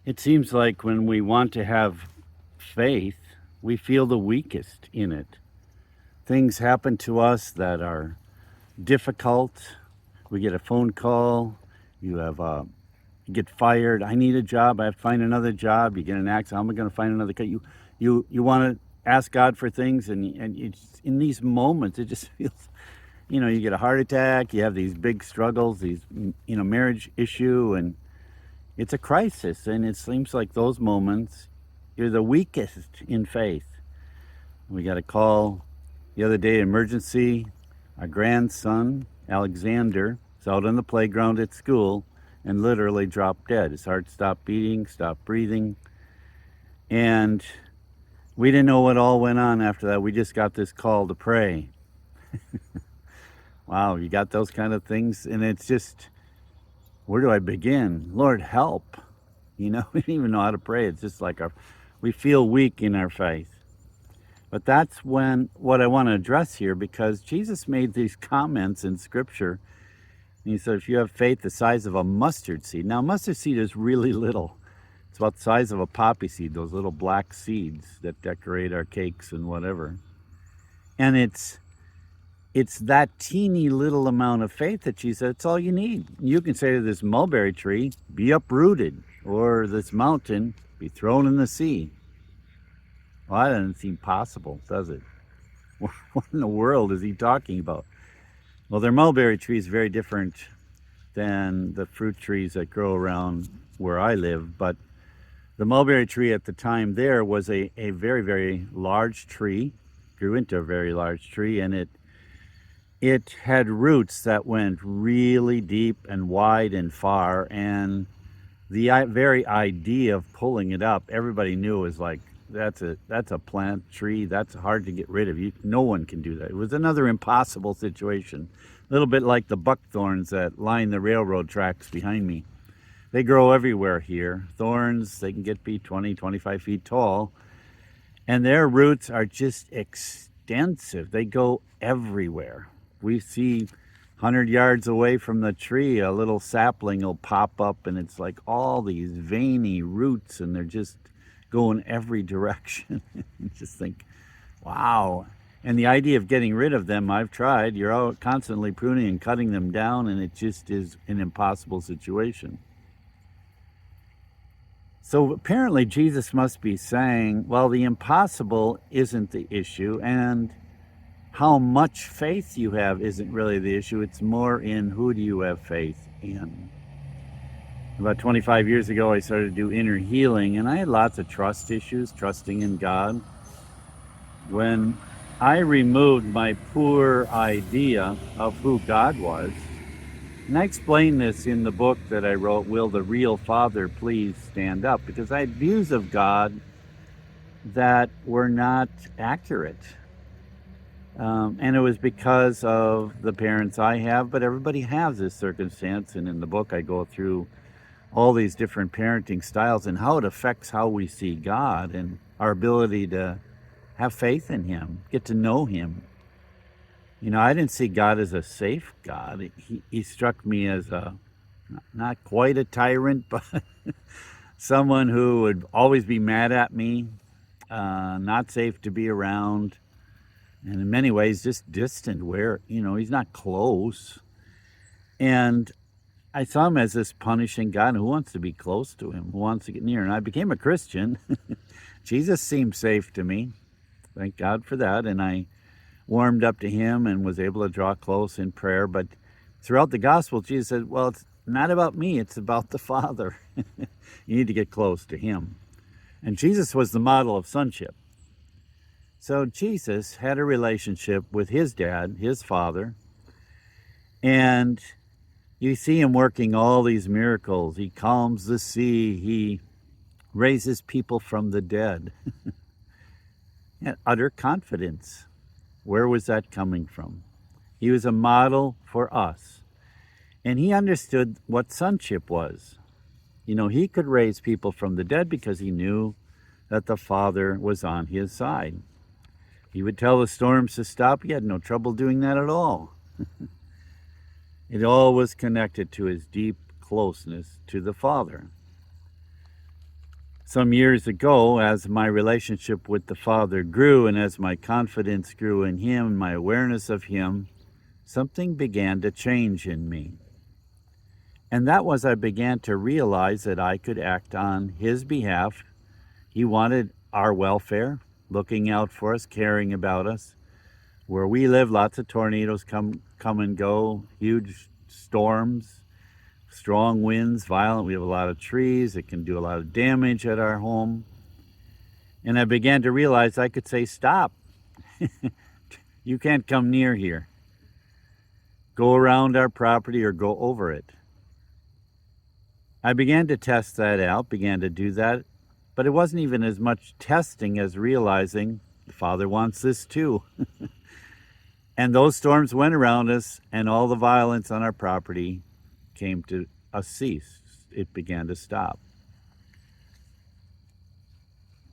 It seems like when we want to have faith, we feel the weakest in it. Things happen to us that are difficult. We get a phone call. You have you get fired. I need a job. I have to find another job. You get an accident. How am I going to find another? You want to ask God for things, and it's in these moments it just feels. You get a heart attack. You have these big struggles. These marriage issue, and it's a crisis. And it seems like those moments, you're the weakest in faith. We got a call the other day, emergency. Our grandson, Alexander, was out on the playground at school and literally dropped dead. His heart stopped beating, stopped breathing. And we didn't know what all went on after that. We just got this call to pray. Wow, you got those kind of things? And it's just, where do I begin? Lord, help. We don't even know how to pray. It's just like we feel weak in our faith. But that's what I want to address here, because Jesus made these comments in Scripture. And he said, if you have faith the size of a mustard seed. Now, mustard seed is really little. It's about the size of a poppy seed, those little black seeds that decorate our cakes and whatever. And it's that teeny little amount of faith that Jesus said, it's all you need. You can say to this mulberry tree, be uprooted, or this mountain, be thrown in the sea. Well, that doesn't seem possible, does it? What in the world is he talking about? Well, their mulberry tree is very different than the fruit trees that grow around where I live. But the mulberry tree at the time there was a very, very large tree, grew into a very large tree, and it had roots that went really deep and wide and far. And the very idea of pulling it up, everybody knew was like, that's a plant tree. That's hard to get rid of. No one can do that. It was another impossible situation. A little bit like the buckthorns that line the railroad tracks behind me. They grow everywhere here. Thorns, they can be 20, 25 feet tall. And their roots are just extensive. They go everywhere. We see 100 yards away from the tree, a little sapling will pop up, and it's like all these veiny roots, and they're just going every direction. You just think, wow. And the idea of getting rid of them, I've tried. You're all constantly pruning and cutting them down, and it just is an impossible situation. So apparently Jesus must be saying, well, the impossible isn't the issue, and how much faith you have isn't really the issue. It's more in who do you have faith in. About 25 years ago, I started to do inner healing, and I had lots of trust issues, trusting in God. When I removed my poor idea of who God was, and I explain this in the book that I wrote, Will the Real Father Please Stand Up? Because I had views of God that were not accurate. And it was because of the parents I have, but everybody has this circumstance. And in the book, I go through all these different parenting styles and how it affects how we see God and our ability to have faith in Him, get to know Him. I didn't see God as a safe God. He struck me as not quite a tyrant, but someone who would always be mad at me, not safe to be around, and in many ways just distant, where, He's not close. And I saw Him as this punishing God who wants to be close to Him, who wants to get near. And I became a Christian. Jesus seemed safe to me. Thank God for that. And I warmed up to Him and was able to draw close in prayer. But throughout the gospel, Jesus said, well, it's not about me, it's about the Father. You need to get close to Him. And Jesus was the model of sonship. So Jesus had a relationship with His dad, His Father, and you see Him working all these miracles. He calms the sea. He raises people from the dead. And utter confidence. Where was that coming from? He was a model for us. And He understood what sonship was. He could raise people from the dead because He knew that the Father was on His side. He would tell the storms to stop. He had no trouble doing that at all. It all was connected to His deep closeness to the Father. Some years ago, as my relationship with the Father grew and as my confidence grew in Him, my awareness of Him, something began to change in me. And that was I began to realize that I could act on His behalf. He wanted our welfare, looking out for us, caring about us. Where we live, lots of tornadoes come and go, huge storms, strong winds, violent. We have a lot of trees. It can do a lot of damage at our home. And I began to realize I could say, stop. You can't come near here. Go around our property or go over it. I began to test that out, began to do that, but it wasn't even as much testing as realizing the Father wants this too. And those storms went around us, and all the violence on our property came to a cease. It began to stop.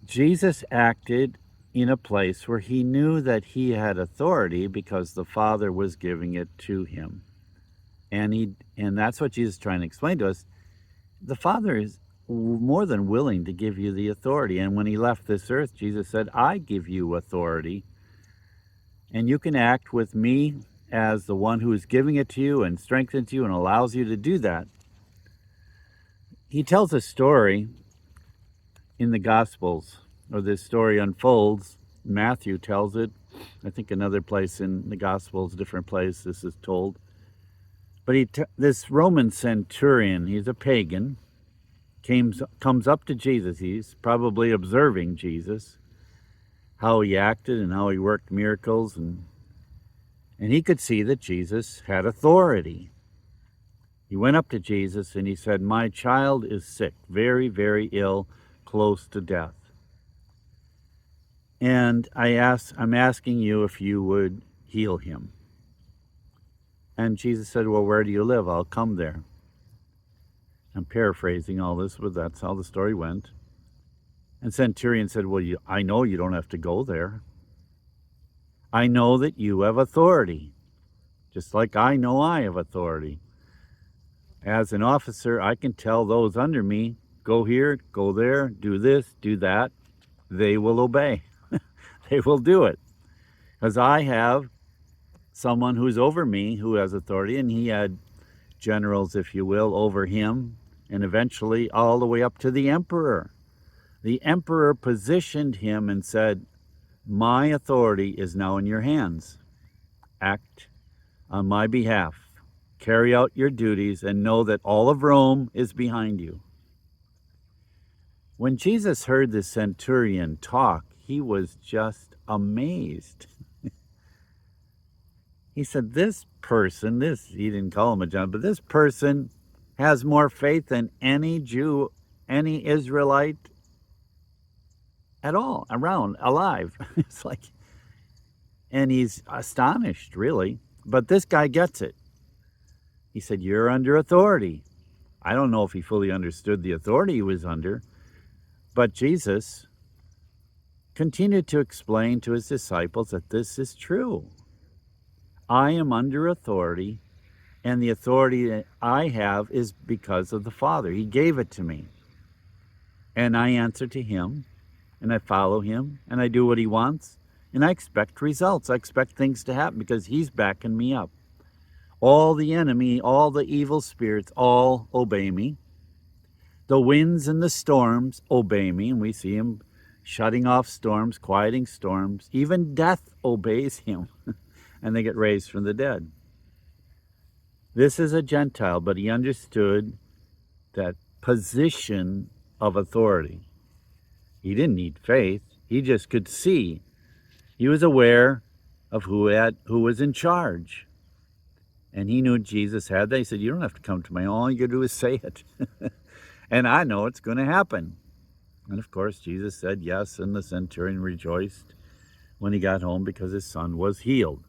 Jesus acted in a place where he knew that he had authority because the Father was giving it to him. And that's what Jesus is trying to explain to us. The Father is more than willing to give you the authority. And when he left this earth, Jesus said, I give you authority. And you can act with me as the one who is giving it to you and strengthens you and allows you to do that. He tells a story in the Gospels, or this story unfolds. Matthew tells it. I think another place in the Gospels, different place, this is told. But this Roman centurion, he's a pagan, comes up to Jesus. He's probably observing Jesus, how he acted and how he worked miracles, and he could see that Jesus had authority. He went up to Jesus and he said, my child is sick, very, very ill, close to death. And I'm asking you if you would heal him. And Jesus said, well, where do you live? I'll come there. I'm paraphrasing all this, but that's how the story went. And Centurion said, well, I know you don't have to go there. I know that you have authority, just like I know I have authority. As an officer, I can tell those under me, go here, go there, do this, do that. They will obey. They will do it. Because I have someone who's over me who has authority, and he had generals, if you will, over him, and eventually all the way up to the emperor. The emperor positioned him and said, my authority is now in your hands. Act on my behalf. Carry out your duties and know that all of Rome is behind you. When Jesus heard the centurion talk, he was just amazed. He said, this person, he didn't call him a John, but this person has more faith than any Jew, any Israelite at all around, alive. It's like, and he's astonished, really. But this guy gets it. He said, you're under authority. I don't know if he fully understood the authority he was under, but Jesus continued to explain to his disciples that this is true. I am under authority, and the authority that I have is because of the Father. He gave it to me. And I answer to him, and I follow him, and I do what he wants, and I expect results. I expect things to happen because he's backing me up. All the enemy, all the evil spirits, all obey me. The winds and the storms obey me, and we see him shutting off storms, quieting storms. Even death obeys him, and they get raised from the dead. This is a Gentile, but he understood that position of authority. He didn't need faith. He just could see. He was aware of who was in charge. And he knew Jesus had that. He said, you don't have to come to me. All you got to do is say it. And I know it's going to happen. And of course, Jesus said yes, and the centurion rejoiced when he got home because his son was healed.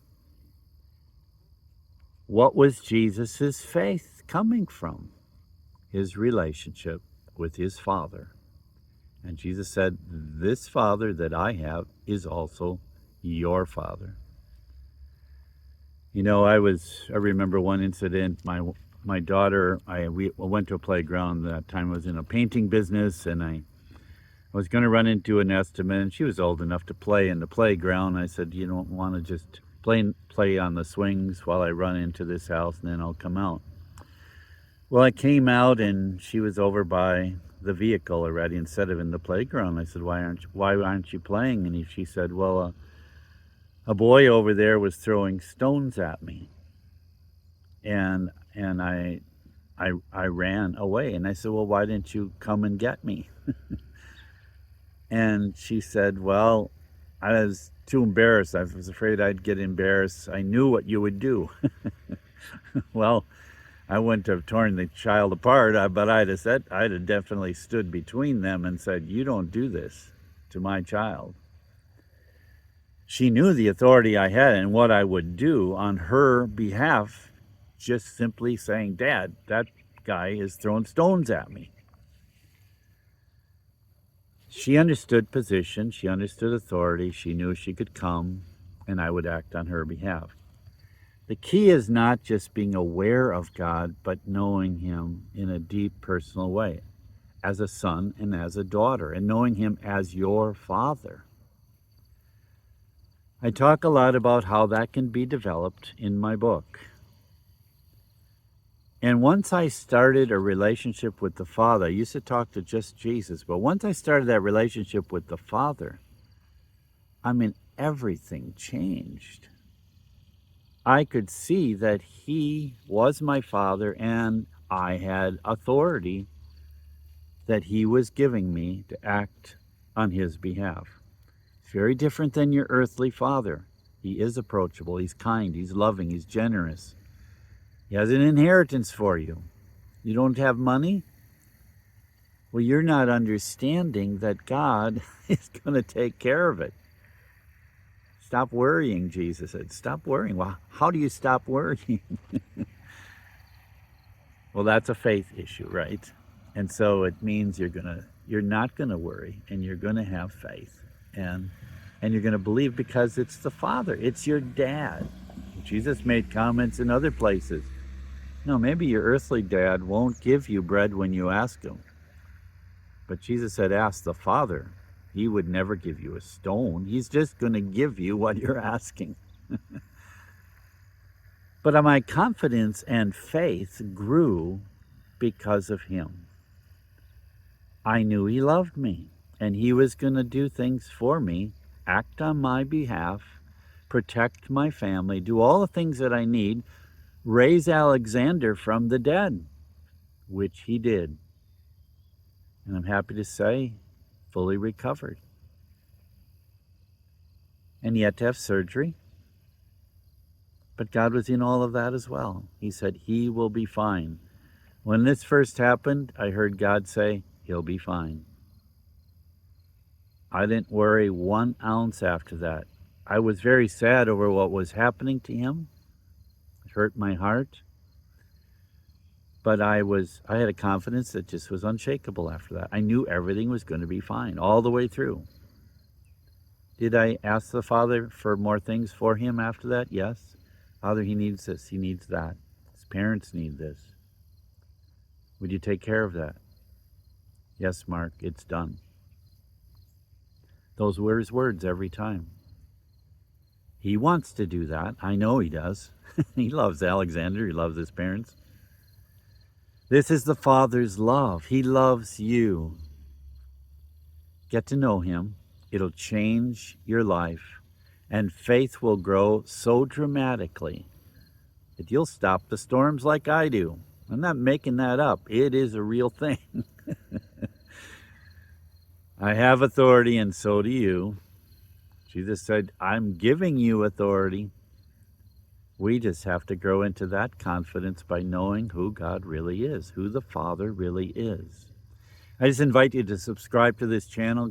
What was Jesus' faith coming from? His relationship with his Father. And Jesus said, this Father that I have is also your Father. You know, I remember one incident. My daughter, we went to a playground. That time I was in a painting business, and I was going to run into an estimate, and she was old enough to play in the playground. I said, you don't want to just play on the swings while I run into this house, and then I'll come out. Well, I came out, and she was over by the vehicle already instead of in the playground. I said, why aren't you playing? And she said, well, a boy over there was throwing stones at me, and I ran away. And I said, well, why didn't you come and get me? And she said, well, I was too embarrassed. I was afraid I'd get embarrassed. I knew what you would do. Well, I wouldn't have torn the child apart, but I'd have definitely stood between them and said, you don't do this to my child. She knew the authority I had and what I would do on her behalf, just simply saying, Dad, that guy is throwing stones at me. She understood position, she understood authority, she knew she could come, and I would act on her behalf. The key is not just being aware of God, but knowing Him in a deep personal way, as a son and as a daughter, and knowing Him as your Father. I talk a lot about how that can be developed in my book. And once I started a relationship with the Father, I used to talk to just Jesus, but once I started that relationship with the Father, everything changed. I could see that He was my Father and I had authority that He was giving me to act on His behalf. It's very different than your earthly father. He is approachable, He's kind, He's loving, He's generous. He has an inheritance for you. You don't have money? Well, you're not understanding that God is going to take care of it. Stop worrying, Jesus said. Stop worrying. Well, how do you stop worrying? Well, that's a faith issue, right? And so it means you're not gonna worry, and you're gonna have faith, and you're gonna believe because it's the Father. It's your dad. Jesus made comments in other places. No, maybe your earthly dad won't give you bread when you ask him. But Jesus said, ask the Father. He would never give you a stone. He's just going to give you what you're asking. But my confidence and faith grew because of Him. I knew He loved me, and He was going to do things for me, act on my behalf, protect my family, do all the things that I need, raise Alexander from the dead, which He did. And I'm happy to say, fully recovered. And he had to have surgery. But God was in all of that as well. He said, he will be fine. When this first happened, I heard God say, he'll be fine. I didn't worry 1 ounce after that. I was very sad over what was happening to him. It hurt my heart. But I had a confidence that just was unshakable after that. I knew everything was going to be fine all the way through. Did I ask the Father for more things for him after that? Yes. Father, he needs this. He needs that. His parents need this. Would you take care of that? Yes, Mark, it's done. Those were his words every time. He wants to do that. I know he does. He loves Alexander. He loves his parents. This is the Father's love. He loves you. Get to know him. It'll change your life. And faith will grow so dramatically that you'll stop the storms like I do. I'm not making that up. It is a real thing. I have authority, and so do you. Jesus said, I'm giving you authority. We just have to grow into that confidence by knowing who God really is, who the Father really is. I just invite you to subscribe to this channel,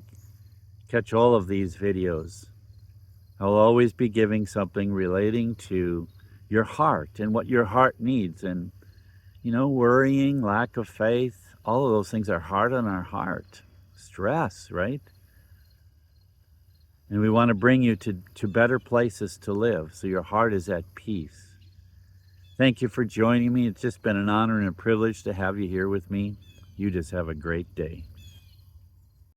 catch all of these videos. I'll always be giving something relating to your heart and what your heart needs. And, worrying, lack of faith, all of those things are hard on our heart. Stress, right? And we want to bring you to better places to live so your heart is at peace. Thank you for joining me. It's just been an honor and a privilege to have you here with me. You just have a great day.